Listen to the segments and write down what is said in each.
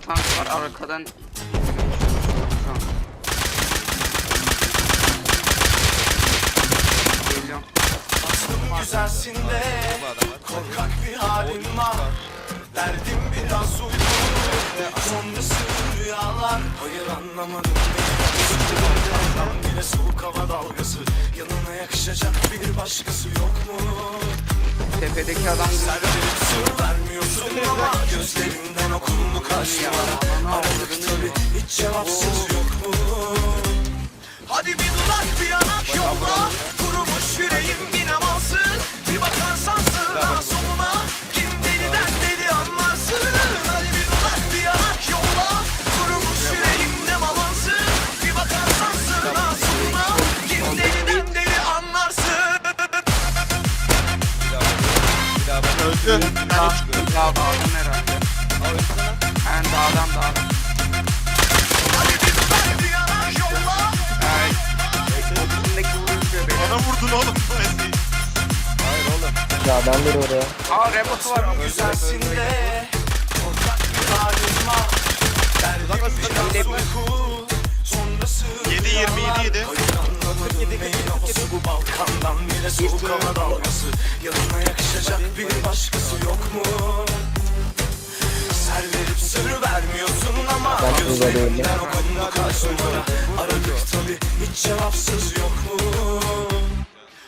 tank var arkadan. Geliyorum. Güzelsin de korkak bir halim var. Derdim biraz uyku ve sonrası rüyalar. Hayır anlamadım beni. Yine soğuk hava dalgası. Yanına yakışacak bir başkası yok mu? Tepedeki adam Sen sır vermiyorsun ama gözlerinden okundu kaçma. Aradık tabi hiç cevapsız yok mu? Hadi bir dudak bir yanak yolla. Kurumuş yüreğim yine malsın. Bir bakarsan sığına soluna. Kim deliden deli anlarsın. Hadi bir dudak bir yanak yolla. Kurumuş yüreğim ne malansın. Bir bakarsan sığına soluna. Kim deliden deli anlarsın. Öldü. dağdan herhalde. Ben dağdan. Hadi bir dudak bir yanak yolla. Evet. Üstündeki vuruyor beni. Bana vurdun oğlum. Hayır oğlum. Ya ben de oraya. Aa rebotu var. Güzelsin de korkak bir halim var. Derdim biraz uyku sonrası 7-27 yedi. Bu Balkan'dan bile soğuk hava dalgası. Yanına yakışacak bir başkası yok mu? Ser verip sır vermiyorsun ama gözlerinden okundu kaç numara. Aradık tabi hiç cevapsız yok mu?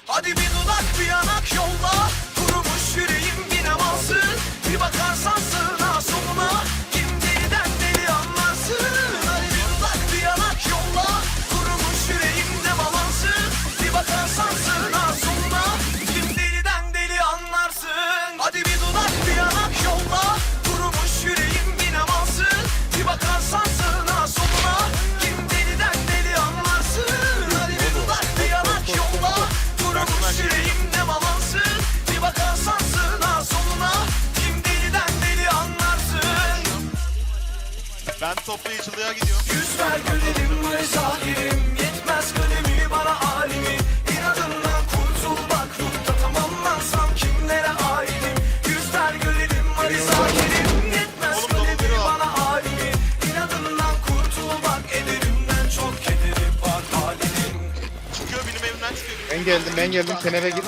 Hadi bir dudak bir yanak yolla. Kurumuş yüreğim yine malsın. Bir bakarsan sığına soluna. Kim deliden deli anlarsın. Hadi bir dudak bir yanak yolla. Kurumuş yüreğim ne malansın. Bir bakarsan sığına soluna. Kim deliden deli anlarsın. Hadi bir dudak bir yanak yolla. Kurumuş yüreğim yine malsın. Bir bakarsan sığına soluna. Kim deliden deli anlarsın. Hadi bir dudak bir yanak yolla. Kurumuş yüreğim ne malansın. Bir bakarsan sığına soluna. Kim deliden deli anlarsın. Ben toplayıcılığa gidiyorum. Yüz ver gülerim ve zahirim. Yetmez kalemi bana halimi. İnadından kurtul bak ruhta tamamlansam kimlere aidim. Yüz ver gülerim ve zahirim. Yetmez Oğlum, kalemi biri var. bana halimi. İnadından kurtul bak ederimden çok kederi bak halim. Çıkıyor benim evimden çıkıyor. Ben geldim sen eve git.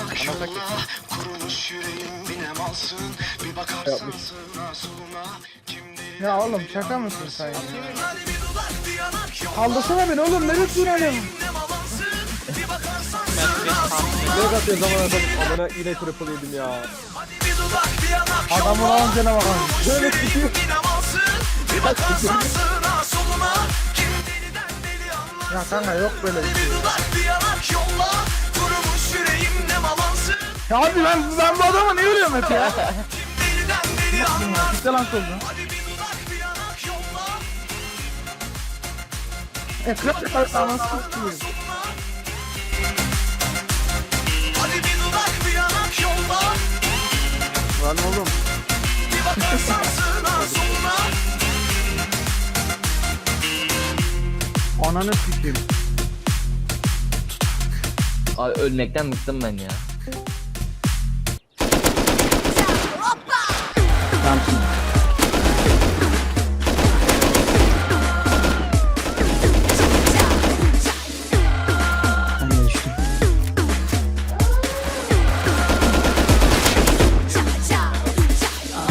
Kurumuş yüreğim binemezsin. Bir bakarsan sığına soluna. Kim deliden Ya oğlum şaka mısın sen ya? hadi bir dudak bir yanak yolla. Kaldırsana beni oğlum, neresi duruyorum? Ne malansın. Bir bakarsan sığına soluna. Ne katıyor zaman adam amına yine triple yedim ya. Hadi bir dudak bir yanak Adamın yolla. ağzına bakalım. Şöyle tutuyor. Bir bakarsan sığına soluna. Kim deliden deli anlar. Ya kanka yok böyle bir Hadi şey. bir dudak bir yanak yolla. Kurumuş yüreğim ne malansın. Ya abi ben bu adamı niye vuruyorum hep ya? Kim deliden deli anlar. İşte lan oldu. Hadi bir dudak bir yanak yolla. Ekran kartlarına sıkıyor. Hadi bir dudak bir yanak yolla. Lan oğlum. Bir bakarsan sığına soluna. Ananı sikeyim. Abi ölmekten bıktım ben ya.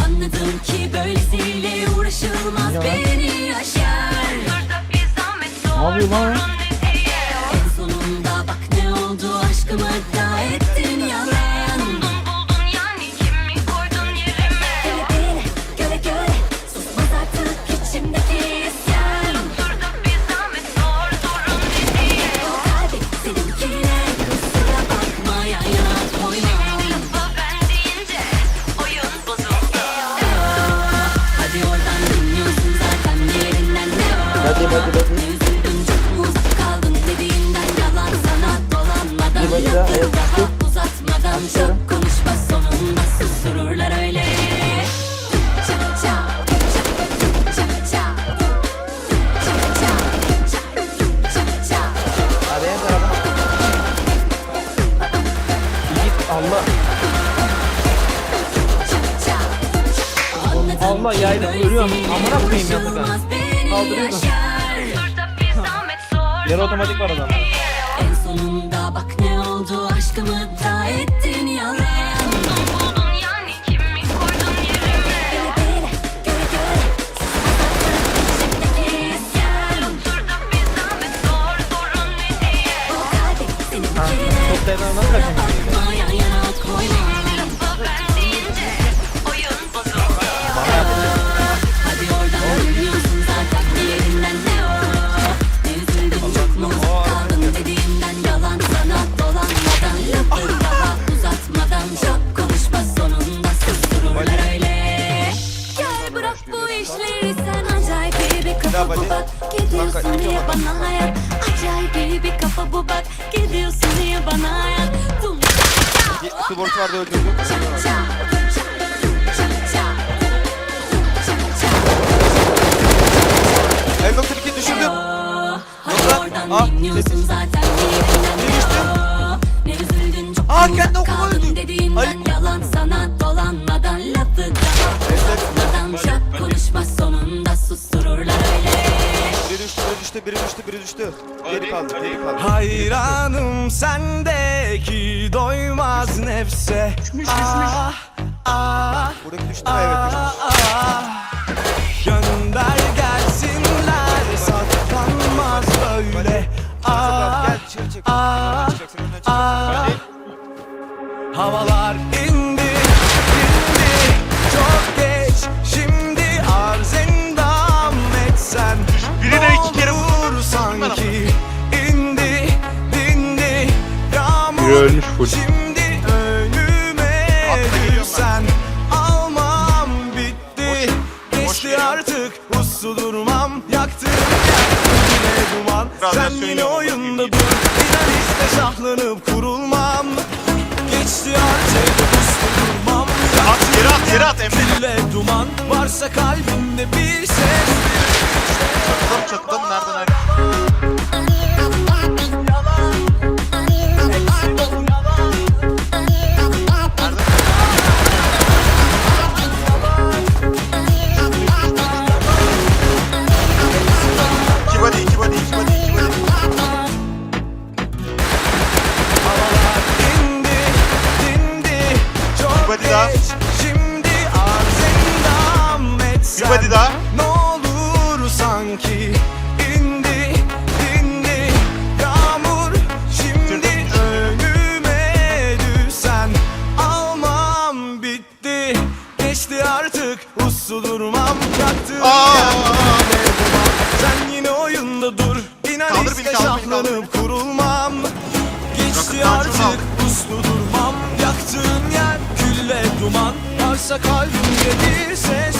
Anladım ki böylesiyle uğraşılmaz beni yaşar. Ne yapıyor lan? En sonunda bak ne oldu aşkımı da ettin yalan. Buldun yani kimi koydun yerime. Ele göre göre susmaz artık içimdeki isyan. Durdu bir zahmet sor sorun ne diye. O kalbi seninkine kusura bakma yan yana koymam. Ben deyince oyun bozuldu. Hadi oradan dinliyorsun zaten yerinden ne o. Hadi. Üzüldüm çok mu uzak kaldın dediğinden yalan sana dolanmadan yaptım daha uzatmadan çok konuşma sonunda sustururlar öyle. Çak çak çak çak çak çak çak çak çak. Hadi en tarafa. Git Allah. Anladım Vallahi yaydım ölüyorum. Amına koyayım ya ben. Kaldırıyorum. Yarı otomatik var adamda. En sonunda bak ne oldu aşkımı da ettin yalan. Buldun yani kimi koydun yerime. Bele göre göre içimdeki isyan. Oturduk bir zahmet sor sorun ne diye. O kalbi senin Toplarına nasıl kaçın? bakma yan yana koyma. Lafa ben deyince oyun bozuluyor. Hadi oradan oynuyorsun zaten yerinden ne o. Ne üzüldüm çok mu kaldın dediğinden yalan sana dolanmadan lafı daha uzatmadan çok konuşma sonunda sustururlar öyle. Gel bırak bu işleri sen acayip bir kafa bu bak gidiyorsun diye bana hayat acayip bir kafa bu bak gidiyorsun diye bana hayat dum Su borcu vardı öldürdüm. M92 düşürdüm. Oradan dinliyorsun zaten yerinden ne üzüldün çok kendi okuma kaldın öldü. dediğimden yalan sana dolanmadan lafı daha uzatmadan çok konuşma sonunda sustururlar öyle. Biri düştü, biri düştü, biri düştü, biri düştü. Geri kaldı, geri kaldı. Hayranım sendeki doymaz nefse. Buradaki düştü mü? Evet düşmüş. Gönder gelsinler saklanmaz böyle. Gel dışarı çek. Çıkacaksın, önüne çıkacaksın. Havalar indi çok geç şimdi arz endam etsen. Birine iki kere olur sanki indi dindi yağmur ölmüş full. şimdi önüme düşsen almam bitti geçti artık uslu durmam yaktım yine duman sen yine oyunda dur inan iste şahlanıp kurulmam geçti artık uslu durmam At yere at yere at Emre. Gülle duman varsa kalbimde bir ses Çatıda mı nereden ayrı? İki body iki body iki body iki body. Havalar indi dindi çok body daha. geç şimdi arz endam etsen Bir body daha. ne olur sanki indi dindi yağmur şimdi önüme düşsen almam bitti geçti artık uslu durmam yaktım yine duman sen yine oyunda dur inan Kaldır iste beni, kaldır beni, kaldır şahlanıp kurulmam geçti Yakından artık şunu al. uslu durmam yaktığın yer külle duman varsa kalbimde bir ses